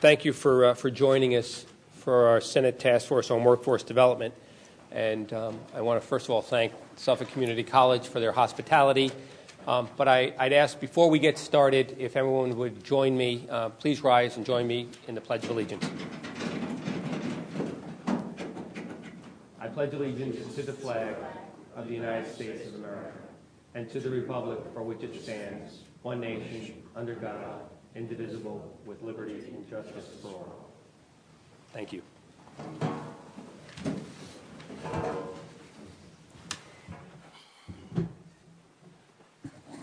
Thank you for joining us for our Senate Task Force on Workforce Development. And I want to first of all thank Suffolk Community College for their hospitality. But I'd ask before we get started if everyone would join me, please rise and join me in the Pledge of Allegiance. I pledge allegiance to the flag of the United States of America and to the republic for which it stands, one nation, under God, indivisible, with liberty and justice for all. Thank you. I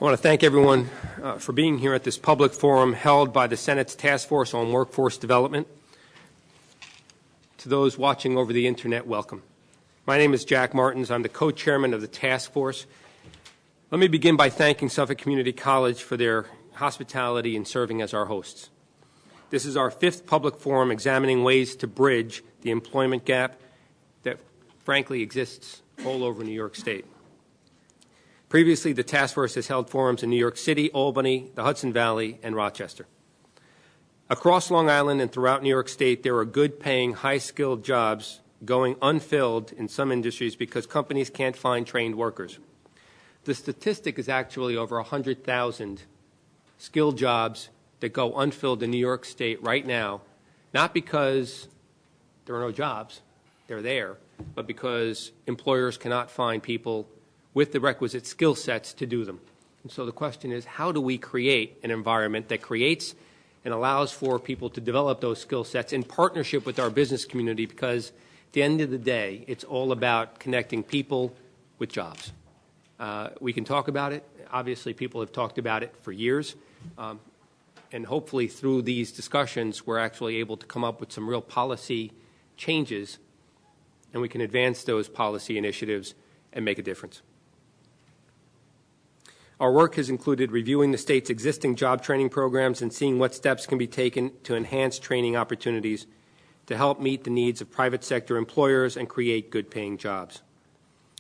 want to thank everyone for being here at this public forum held by the Senate's Task Force on Workforce Development. To those watching over the internet, welcome. My name is Jack Martins. I'm the co-chairman of the task force. Let me begin by thanking Suffolk Community College for their hospitality in serving as our hosts. This is our fifth public forum examining ways to bridge the employment gap that frankly exists all over New York State. Previously, the task force has held forums in New York City, Albany, the Hudson Valley, and Rochester. Across Long Island and throughout New York State, there are good-paying, high-skilled jobs going unfilled in some industries because companies can't find trained workers. The statistic is actually over 100,000 skilled jobs that go unfilled in New York State right now, not because there are no jobs, they're there, but because employers cannot find people with the requisite skill sets to do them. And so the question is, how do we create an environment that creates and allows for people to develop those skill sets in partnership with our business community? Because at the end of the day, it's all about connecting people with jobs. We can talk about it. Obviously, people have talked about it for years. And hopefully through these discussions, we're actually able to come up with some real policy changes, and we can advance those policy initiatives and make a difference. Our work has included reviewing the state's existing job training programs and seeing what steps can be taken to enhance training opportunities to help meet the needs of private sector employers and create good-paying jobs.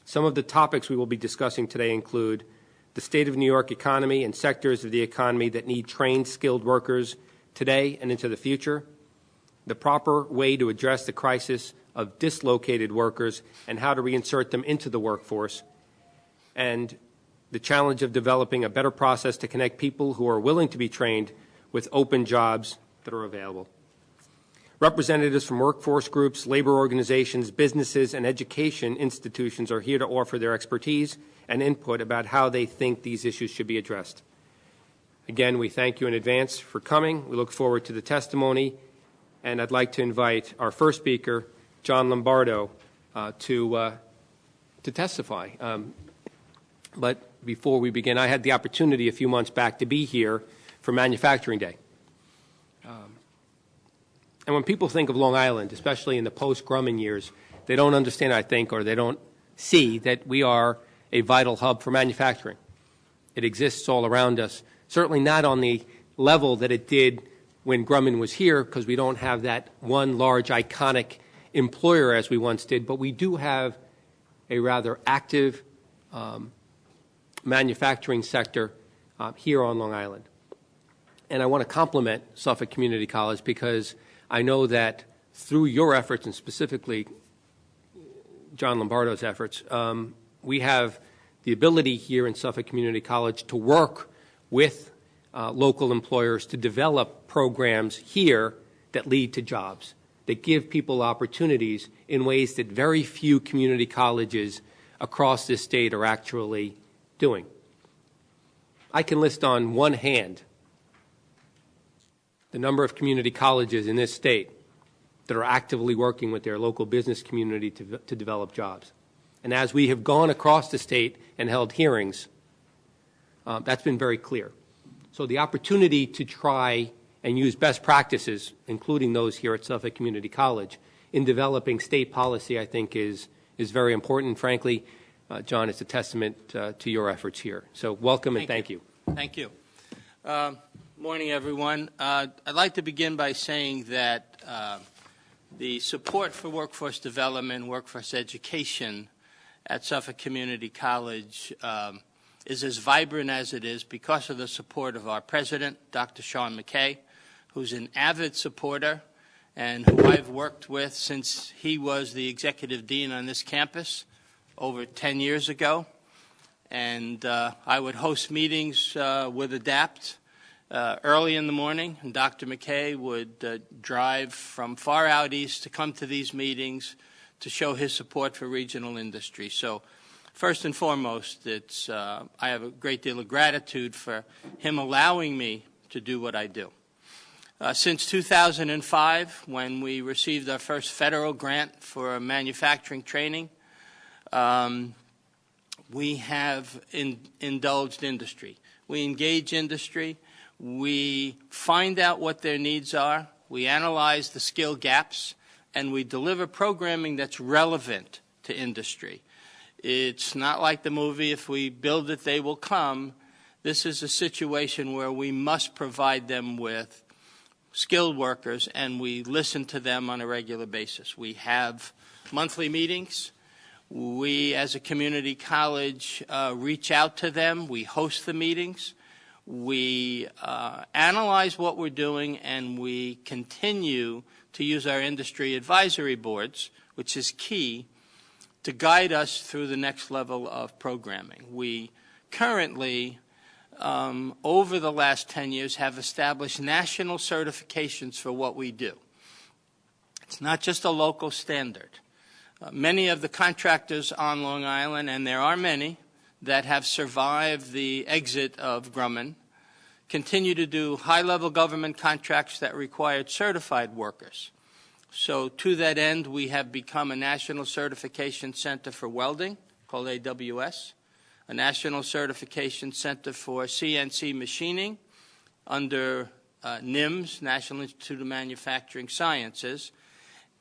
Some of the topics we will be discussing today include the state of New York economy and sectors of the economy that need trained, skilled workers today and into the future, the proper way to address the crisis of dislocated workers and how to reinsert them into the workforce, and the challenge of developing a better process to connect people who are willing to be trained with open jobs that are available. Representatives from workforce groups, labor organizations, businesses, and education institutions are here to offer their expertise and input about how they think these issues should be addressed. Again, we thank you in advance for coming. We look forward to the testimony, and I'd like to invite our first speaker, John Lombardo, to testify. But before we begin, I had the opportunity a few months back to be here for Manufacturing Day. And when people think of Long Island, especially in the post-Grumman years, they don't understand, I think, or they don't see that we are a vital hub for manufacturing. It exists all around us, certainly not on the level that it did when Grumman was here, because we don't have that one large, iconic employer as we once did, but we do have a rather active manufacturing sector here on Long Island. And I want to compliment Suffolk Community College because I know that through your efforts, and specifically John Lombardo's efforts, we have the ability here in Suffolk Community College to work with local employers to develop programs here that lead to jobs, that give people opportunities in ways that very few community colleges across this state are actually doing. I can list on one hand the number of community colleges in this state that are actively working with their local business community to develop jobs. And as we have gone across the state and held hearings, that's been very clear. So the opportunity to try and use best practices, including those here at Suffolk Community College, in developing state policy, I think is very important. Frankly, John, it's a testament to your efforts here. So welcome and thank you. Thank you. Morning, everyone. I'd like to begin by saying that the support for workforce development, workforce education at Suffolk Community College is as vibrant as it is because of the support of our president, Dr. Sean McKay, who's an avid supporter and who I've worked with since he was the executive dean on this campus over 10 years ago. And I would host meetings with ADAPT early in the morning, and Dr. McKay would drive from far out east to come to these meetings to show his support for regional industry. So first and foremost, I have a great deal of gratitude for him allowing me to do what I do. Since 2005, when we received our first federal grant for manufacturing training, we have indulged industry. We engage industry. We find out what their needs are. We analyze the skill gaps, and we deliver programming that's relevant to industry. It's not like the movie, if we build it, they will come. This is a situation where we must provide them with skilled workers, and we listen to them on a regular basis. We have monthly meetings. We, as a community college, reach out to them. We host the meetings. We analyze what we're doing, and we continue to use our industry advisory boards, which is key, to guide us through the next level of programming. We currently, over the last 10 years, have established national certifications for what we do. It's not just a local standard. Many of the contractors on Long Island, and there are many that have survived the exit of Grumman, continue to do high-level government contracts that required certified workers. So to that end, we have become a national certification center for welding, called AWS, a national certification center for CNC machining under NIMS, National Institute of Manufacturing Sciences,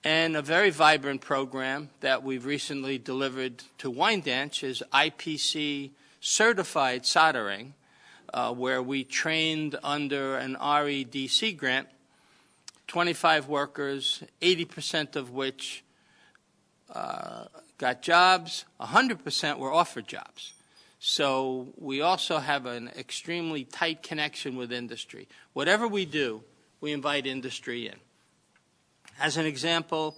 and a very vibrant program that we've recently delivered to Wyandanch is IPC certified soldering, where we trained under an REDC grant 25 workers, 80% of which got jobs, 100% were offered jobs. So we also have an extremely tight connection with industry. Whatever we do, we invite industry in. As an example,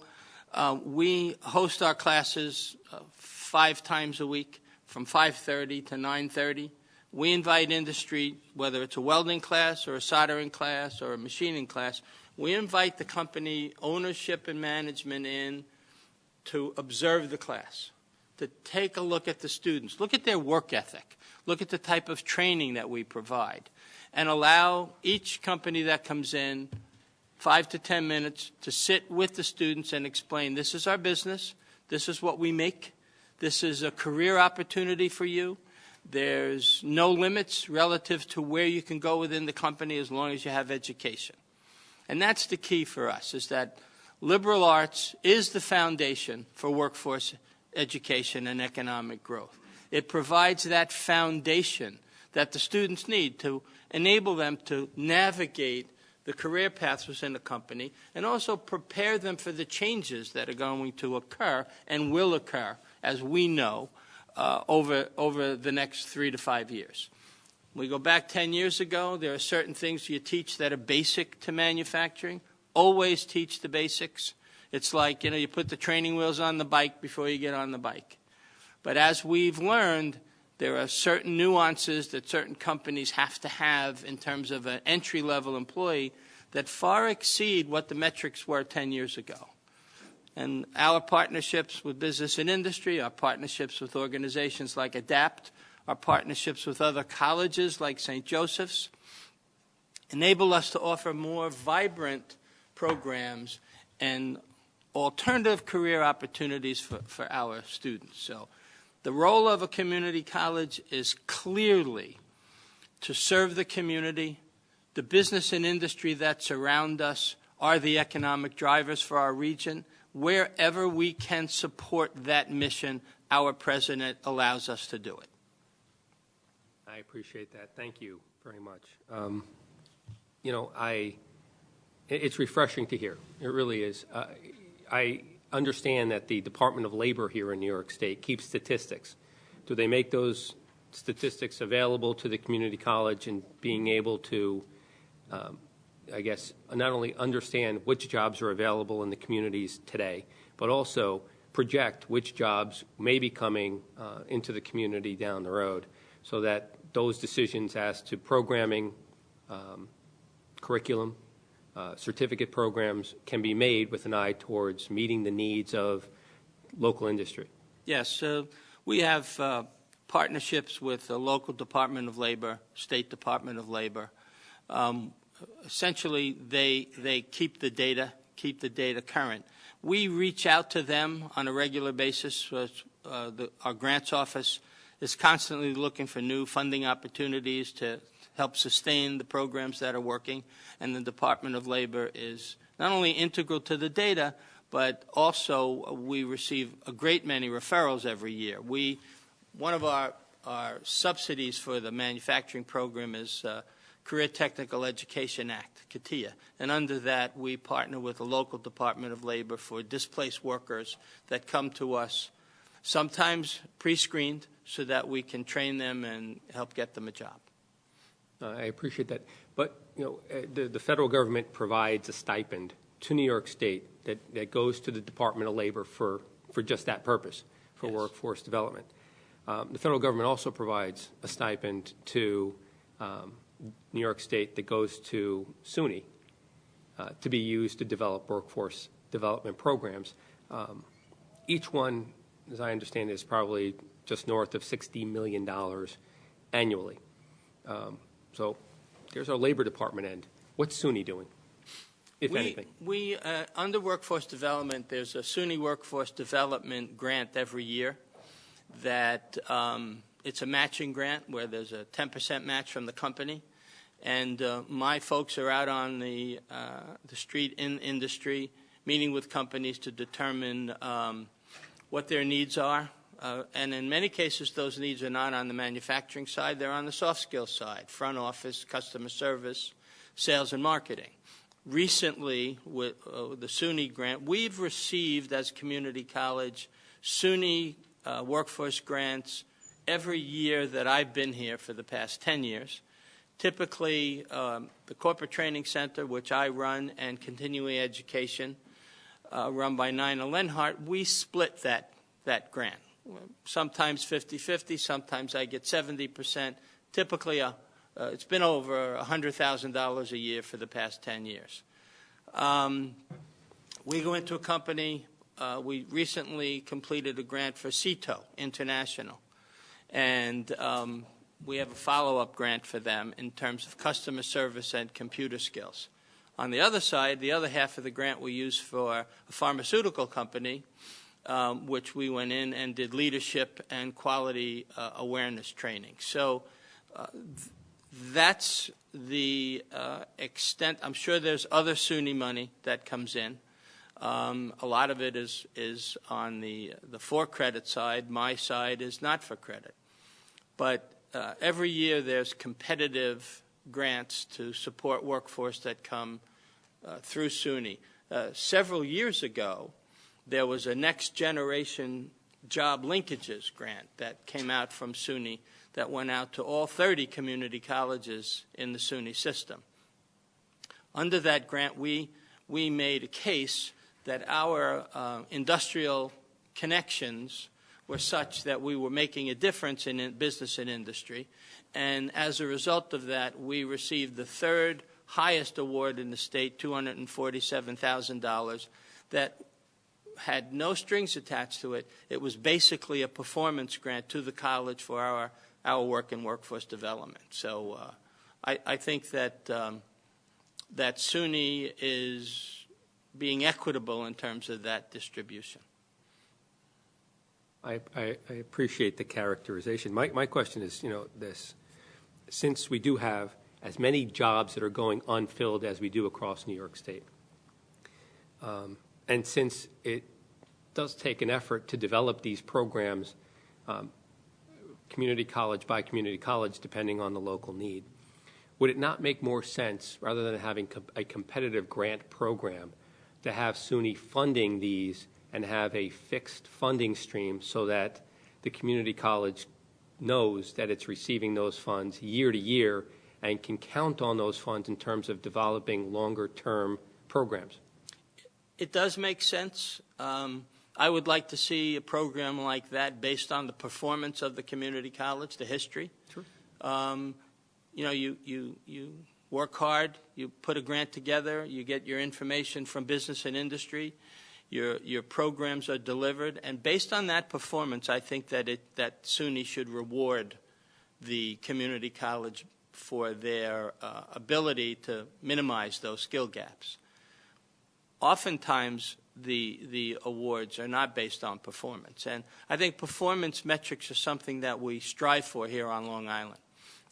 we host our classes 5 times a week from 5:30 to 9:30. We invite industry, whether it's a welding class or a soldering class or a machining class, we invite the company ownership and management in to observe the class, to take a look at the students, look at their work ethic, look at the type of training that we provide, and allow each company that comes in 5 to 10 minutes to sit with the students and explain, this is our business, this is what we make, this is a career opportunity for you. There's no limits relative to where you can go within the company as long as you have education. And that's the key for us, is that liberal arts is the foundation for workforce education and economic growth. It provides that foundation that the students need to enable them to navigate the career paths within the company and also prepare them for the changes that are going to occur and will occur, as we know, over the next 3 to 5 years. We go back 10 years ago, there are certain things you teach that are basic to manufacturing. Always teach the basics. It's like, you put the training wheels on the bike before you get on the bike. But as we've learned, there are certain nuances that certain companies have to have in terms of an entry-level employee that far exceed what the metrics were 10 years ago. And our partnerships with business and industry, our partnerships with organizations like ADAPT, our partnerships with other colleges like St. Joseph's, enable us to offer more vibrant programs and alternative career opportunities for our students. So the role of a community college is clearly to serve the community. The business and industry that surround us are the economic drivers for our region. Wherever we can support that mission, our president allows us to do it. I appreciate that. Thank you very much. It's refreshing to hear. It really is. I understand that the Department of Labor here in New York State keeps statistics. Do they make those statistics available to the community college and being able to I guess, not only understand which jobs are available in the communities today, but also project which jobs may be coming into the community down the road, so that those decisions as to programming, curriculum, certificate programs can be made with an eye towards meeting the needs of local industry. Yes, so we have partnerships with the local Department of Labor, State Department of Labor. Essentially, they keep the data current. We reach out to them on a regular basis. Our grants office is constantly looking for new funding opportunities to help sustain the programs that are working, and the Department of Labor is not only integral to the data, but also we receive a great many referrals every year. One of our subsidies for the manufacturing program is Career Technical Education Act, CATIA, and under that we partner with the local Department of Labor for displaced workers that come to us, sometimes pre-screened, so that we can train them and help get them a job. I appreciate that. But the federal government provides a stipend to New York State that goes to the Department of Labor for just that purpose, for Yes. workforce development. The federal government also provides a stipend to New York State that goes to SUNY to be used to develop workforce development programs. Each one, as I understand it, is probably just north of $60 million annually. So there's our Labor Department end. What's SUNY doing, if anything? Under workforce development, there's a SUNY Workforce Development grant every year that it's a matching grant where there's a 10% match from the company. And my folks are out on the street in industry, meeting with companies to determine what their needs are. And in many cases, those needs are not on the manufacturing side. They're on the soft skills side, front office, customer service, sales, and marketing. Recently, with the SUNY grant, we've received, as community college, SUNY workforce grants every year that I've been here for the past 10 years. Typically, the Corporate Training Center, which I run, and Continuing Education, run by Nina Lenhart, we split that grant. Sometimes 50-50, sometimes I get 70%. Typically, it's been over $100,000 a year for the past 10 years. We go into a company. We recently completed a grant for CITO International, and we have a follow-up grant for them in terms of customer service and computer skills. On the other side, the other half of the grant we use for a pharmaceutical company, which we went in and did leadership and quality awareness training. So that's the extent. I'm sure there's other SUNY money that comes in. A lot of it is on the for-credit side. My side is not for credit. But every year there's competitive grants to support workforce that come through SUNY. Several years ago, there was a Next Generation Job Linkages grant that came out from SUNY that went out to all 30 community colleges in the SUNY system. Under that grant, we made a case that our industrial connections were such that we were making a difference in business and industry. And as a result of that, we received the third highest award in the state, $247,000, that had no strings attached to it. It was basically a performance grant to the college for our work in workforce development. So I think that that SUNY is being equitable in terms of that distribution. I appreciate the characterization. My question is, this. Since we do have as many jobs that are going unfilled as we do across New York State, and since it does take an effort to develop these programs, community college by community college, depending on the local need, would it not make more sense, rather than having a competitive grant program, to have SUNY funding these and have a fixed funding stream so that the community college knows that it's receiving those funds year to year and can count on those funds in terms of developing longer-term programs? It does make sense. I would like to see a program like that based on the performance of the community college, the history. Sure. You know, you work hard, you put a grant together, you get your information from business and industry, your programs are delivered, and based on that performance, I think that SUNY should reward the community college for their ability to minimize those skill gaps. Oftentimes, the awards are not based on performance, and I think performance metrics are something that we strive for here on Long Island.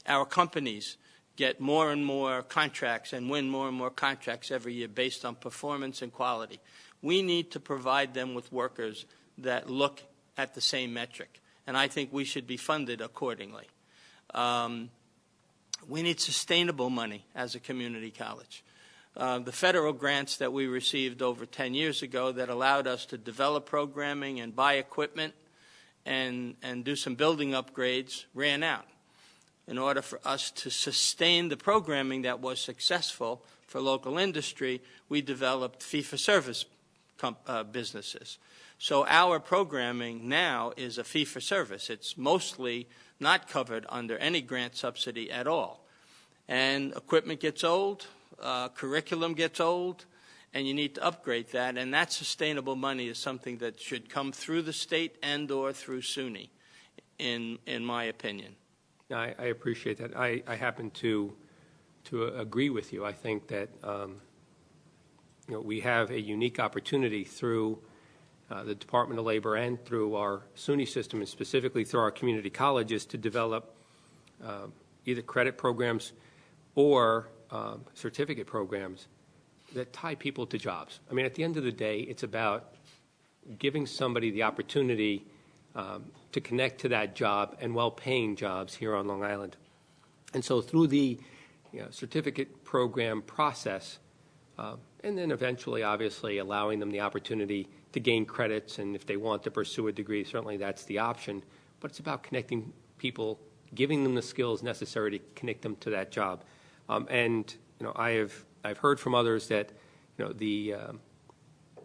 Our companies get more and more contracts and win more and more contracts every year based on performance and quality. We need to provide them with workers that look at the same metric, and I think we should be funded accordingly. We need sustainable money as a community college. The federal grants that we received over 10 years ago that allowed us to develop programming and buy equipment and do some building upgrades ran out. In order for us to sustain the programming that was successful for local industry, we developed fee-for-service businesses. So our programming now is a fee-for-service. It's mostly not covered under any grant subsidy at all. And equipment gets old, curriculum gets old, and you need to upgrade that. And that sustainable money is something that should come through the state and or through SUNY, in my opinion. I appreciate that. I happen to agree with you. I think that we have a unique opportunity through the Department of Labor and through our SUNY system, and specifically through our community colleges, to develop either credit programs or certificate programs that tie people to jobs. I mean, at the end of the day, it's about giving somebody the opportunity to connect to that job, and well-paying jobs here on Long Island. And so through the certificate program process, and then eventually, obviously, allowing them the opportunity to gain credits, and if they want to pursue a degree, certainly that's the option. But it's about connecting people, giving them the skills necessary to connect them to that job. And I've heard from others that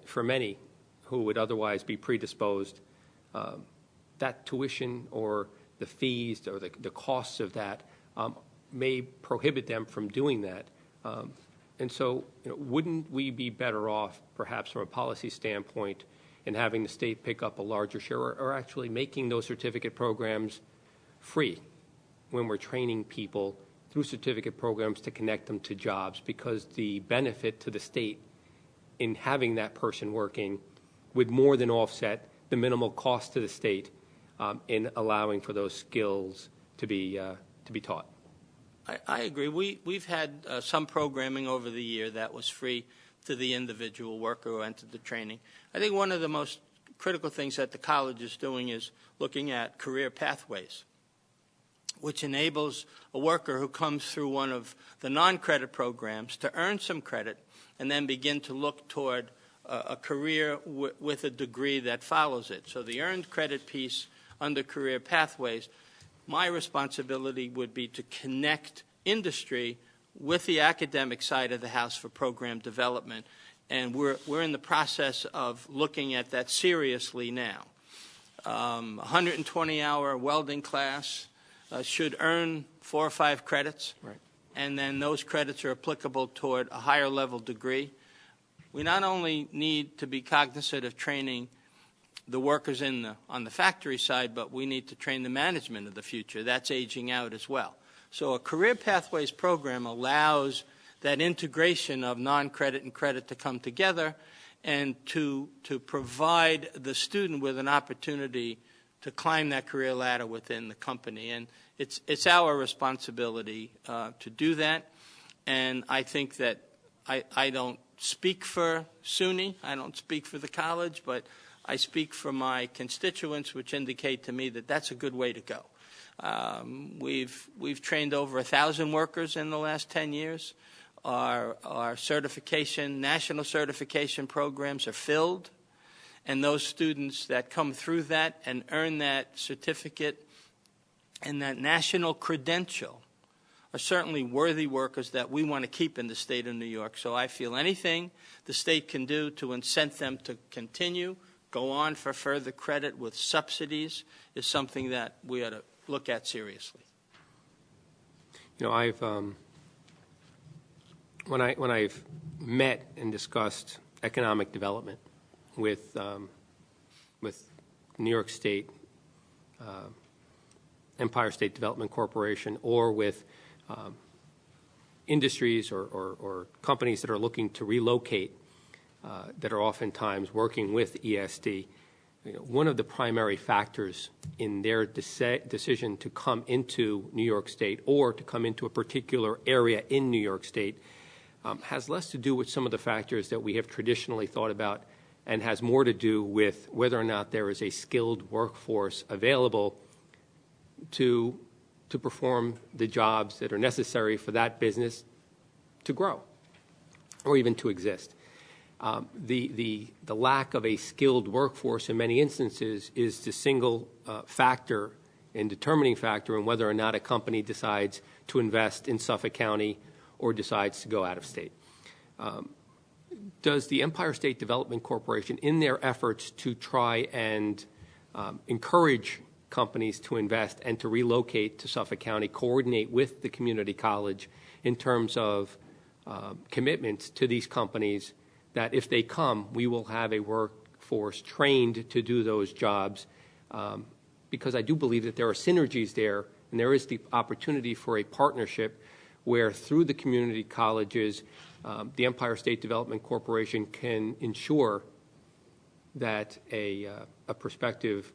for many who would otherwise be predisposed, that tuition or the fees or the costs of that may prohibit them from doing that. And so, wouldn't we be better off, perhaps from a policy standpoint, in having the state pick up a larger share, or actually making those certificate programs free when we're training people through certificate programs to connect them to jobs, because the benefit to the state in having that person working would more than offset the minimal cost to the state in allowing for those skills to be taught. I agree. We've had some programming over the year that was free to the individual worker who entered the training. I think one of the most critical things that the college is doing is looking at career pathways, which enables a worker who comes through one of the non-credit programs to earn some credit and then begin to look toward a career with a degree that follows it. So the earned credit piece under career pathways, my responsibility would be to connect industry with the academic side of the house for program development, and we're in the process of looking at that seriously now. 120-hour welding class should earn 4 or 5 credits, right, and then those credits are applicable toward a higher level degree. We not only need to be cognizant of training the workers on the factory side, but we need to train the management of the future. That's aging out as well. So a career pathways program allows that integration of non-credit and credit to come together, and to provide the student with an opportunity to climb that career ladder within the company. And it's our responsibility to do that. And I think that I don't speak for SUNY, I don't speak for the college, but I speak for my constituents, which indicate to me that that's a good way to go. We've trained over 1,000 workers in the last 10 years. Our certification, national certification programs are filled, and those students that come through that and earn that certificate and that national credential are certainly worthy workers that we want to keep in the state of New York. So I feel anything the state can do to incent them to continue, go on for further credit with subsidies, is something that we ought to look at seriously. You know, I've when I've met and discussed economic development with New York State, Empire State Development Corporation, or with industries or companies that are looking to relocate, that are oftentimes working with ESD, you know, one of the primary factors in their decision to come into New York State or to come into a particular area in New York State has less to do with some of the factors that we have traditionally thought about, and has more to do with whether or not there is a skilled workforce available to perform the jobs that are necessary for that business to grow or even to exist. The lack of a skilled workforce in many instances is the single factor and determining factor in whether or not a company decides to invest in Suffolk County or decides to go out of state. Does the Empire State Development Corporation, in their efforts to try and encourage companies to invest and to relocate to Suffolk County, coordinate with the community college in terms of commitments to these companies that if they come, we will have a workforce trained to do those jobs? Because I do believe that there are synergies there, and there is the opportunity for a partnership where through the community colleges, the Empire State Development Corporation can ensure that a prospective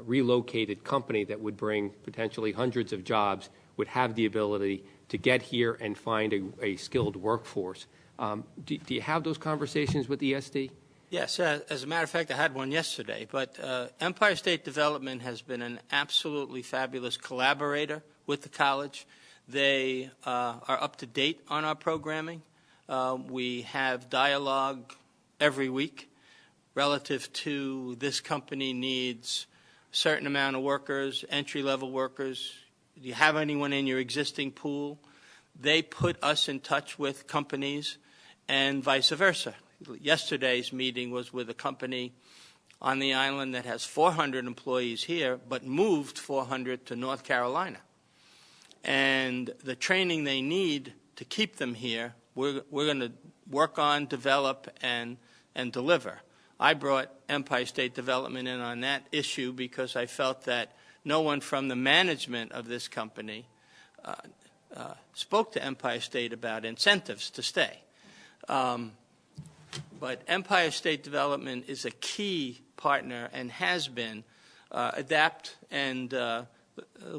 relocated company that would bring potentially hundreds of jobs would have the ability to get here and find a skilled workforce. Do you have those conversations with ESD? Yes, as a matter of fact, I had one yesterday. But Empire State Development has been an absolutely fabulous collaborator with the college. They are up to date on our programming. We have dialogue every week relative to this company needs a certain amount of workers, entry-level workers. Do you have anyone in your existing pool? They put us in touch with companies and vice versa. Yesterday's meeting was with a company on the island that has 400 employees here but moved 400 to North Carolina. And the training they need to keep them here, we're going to work on, develop, and deliver. I brought Empire State Development in on that issue because I felt that no one from the management of this company spoke to Empire State about incentives to stay. But Empire State Development is a key partner and has been. ADAPT and the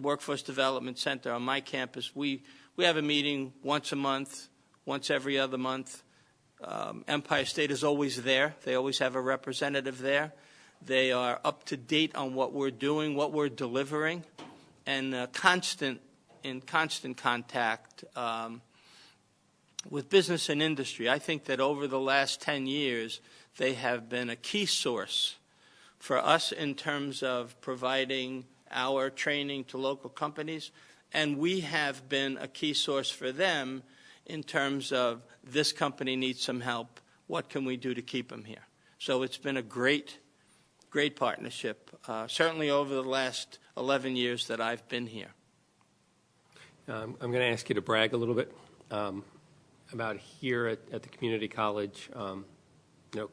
Workforce Development Center on my campus, we have a meeting once a month, once every other month. Empire State is always there. They always have a representative there. They are up to date on what we're doing, what we're delivering, and in constant contact with business and industry. I think that over the last 10 years, they have been a key source for us in terms of providing our training to local companies, and we have been a key source for them in terms of this company needs some help, what can we do to keep them here? So it's been a great partnership, certainly over the last 11 years that I've been here. I'm going to ask you to brag a little bit about here at the community college,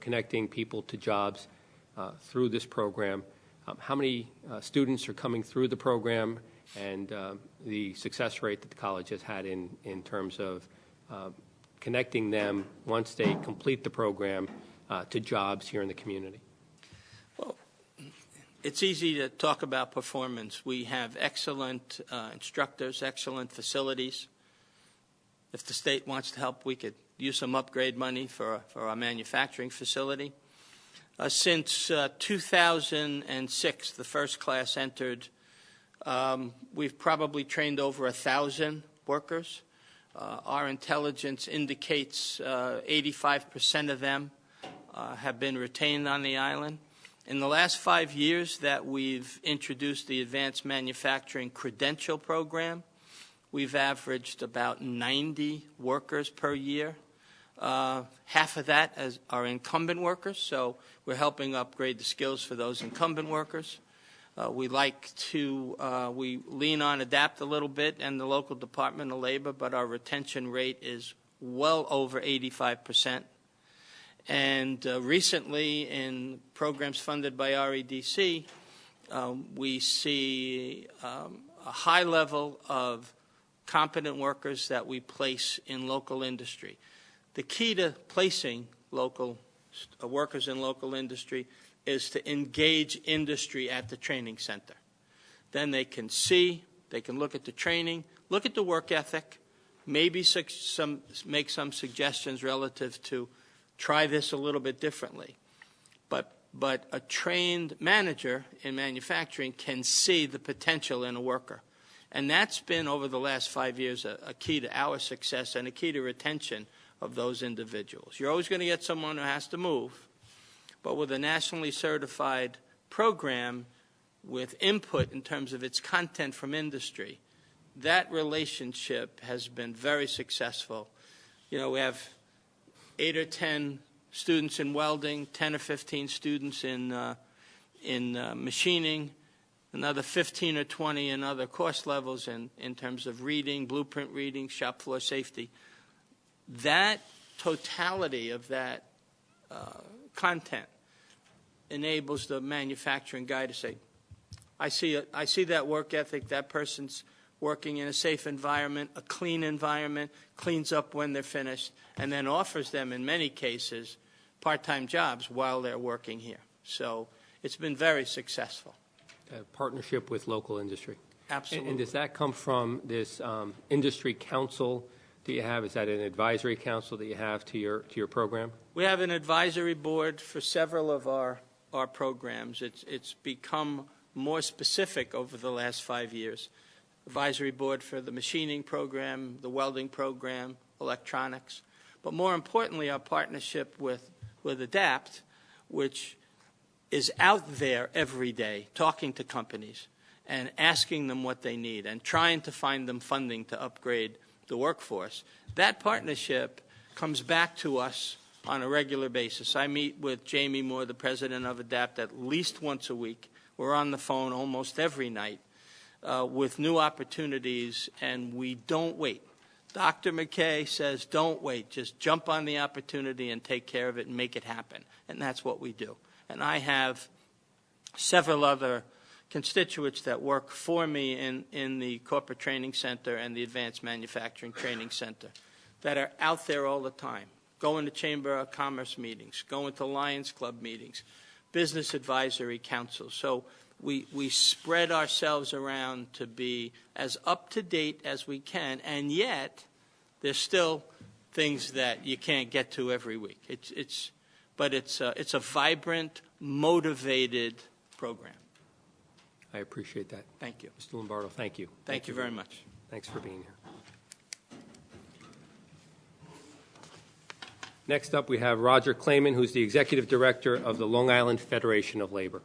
connecting people to jobs through this program. How many students are coming through the program, and the success rate that the college has had in terms of connecting them once they complete the program to jobs here in the community? Well, it's easy to talk about performance. We have excellent instructors, excellent facilities. If the state wants to help, we could use some upgrade money for our manufacturing facility. Since 2006, the first class entered, we've probably trained over 1,000 workers. Our intelligence indicates 85% of them have been retained on the island. In the last 5 years that we've introduced the Advanced Manufacturing Credential Program, we've averaged about 90 workers per year. Half of that are incumbent workers, so we're helping upgrade the skills for those incumbent workers. We lean on ADAPT a little bit and the local Department of Labor, but our retention rate is well over 85%. And recently, in programs funded by REDC, we see a high level of competent workers that we place in local industry. The key to placing local workers in local industry is to engage industry at the training center. Then they can see, they can look at the training, look at the work ethic, maybe make some suggestions relative to try this a little bit differently. But a trained manager in manufacturing can see the potential in a worker. And that's been, over the last 5 years, a key to our success and a key to retention of those individuals. You're always going to get someone who has to move, but with a nationally certified program with input in terms of its content from industry, that relationship has been very successful. You know, we have 8 or 10 students in welding, 10 or 15 students in machining, another 15 or 20 in other course levels in terms of reading, blueprint reading, shop floor safety. That totality of that content enables the manufacturing guy to say, I see that work ethic, that person's working in a safe environment, a clean environment, cleans up when they're finished, and then offers them, in many cases, part-time jobs while they're working here. So it's been very successful. A partnership with local industry. Absolutely. And does that come from this industry council that you have? Is that an advisory council that you have to your program? We have an advisory board for several of our programs. It's become more specific over the last 5 years. Advisory board for the machining program, the welding program, electronics. But more importantly, our partnership with ADAPT, which is out there every day talking to companies and asking them what they need and trying to find them funding to upgrade the workforce. That partnership comes back to us on a regular basis. I meet with Jamie Moore, the president of ADAPT, at least once a week. We're on the phone almost every night with new opportunities, and we don't wait. Dr. McKay says, don't wait. Just jump on the opportunity and take care of it and make it happen. And that's what we do. And I have several other constituents that work for me in the Corporate Training Center and the Advanced Manufacturing Training Center that are out there all the time, going to Chamber of Commerce meetings, going to Lions Club meetings, business advisory councils. So we spread ourselves around to be as up-to-date as we can, and yet there's still things that you can't get to every week. But it's a vibrant, motivated program. I appreciate that. Thank you. Mr. Lombardo, thank you. Thank you very much. Thanks for being here. Next up, we have Roger Clayman, who's the Executive Director of the Long Island Federation of Labor.